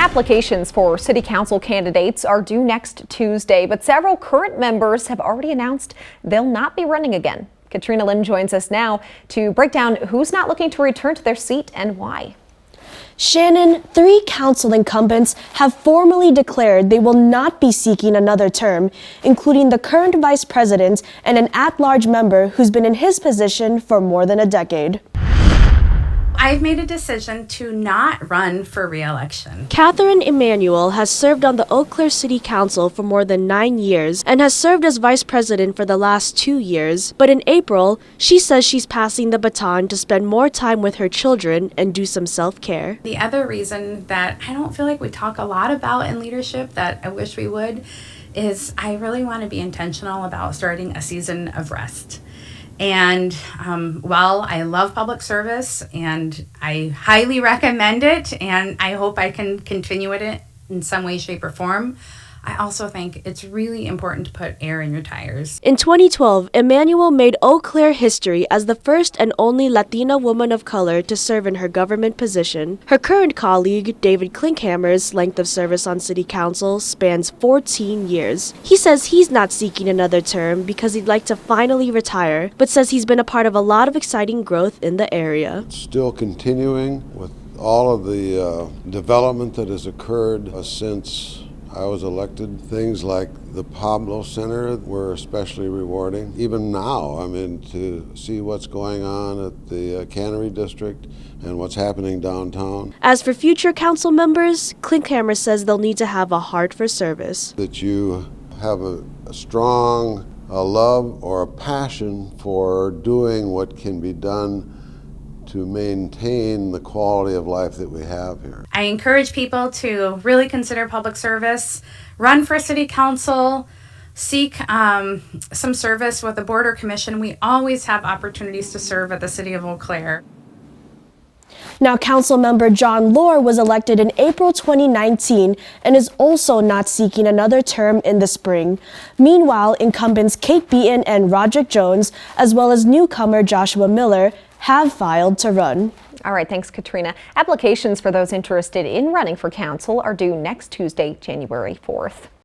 Applications for city council candidates are due next Tuesday, but several current members have already announced they'll not be running again. Katrina Lynn joins us now to break down who's not looking to return to their seat and why. Shannon, 3 council incumbents have formally declared they will not be seeking another term, including the current vice president and an at-large member who's been in his position for more than a decade. I've made a decision to not run for re-election. Catherine Emanuel has served on the Eau Claire City Council for more than 9 years and has served as vice president for the last 2 years. But in April, she says she's passing the baton to spend more time with her children and do some self-care. The other reason that I don't feel like we talk a lot about in leadership that I wish we would is I really want to be intentional about starting a season of rest. And while I love public service and I highly recommend it and I hope I can continue it in some way, shape, or form, I also think it's really important to put air in your tires. In 2012, Emanuel made Eau Claire history as the first and only Latina woman of color to serve in her government position. Her current colleague, David Klinkhammer's length of service on city council spans 14 years. He says he's not seeking another term because he'd like to finally retire, but says he's been a part of a lot of exciting growth in the area. Still continuing with all of the development that has occurred since I was elected. Things like the Pablo Center were especially rewarding. Even now, to see what's going on at the Cannery District and what's happening downtown. As for future council members, Klinkhammer says they'll need to have a heart for service. That you have a strong love or a passion for doing what can be done to maintain the quality of life that we have here. I encourage people to really consider public service, run for city council, seek some service with the board or commission. We always have opportunities to serve at the city of Eau Claire. Now, council member John Lohr was elected in April 2019 and is also not seeking another term in the spring. Meanwhile, incumbents Kate Beaton and Roderick Jones, as well as newcomer Joshua Miller, have filed to run. All right, thanks, Katrina. Applications for those interested in running for council are due next Tuesday, January 4th.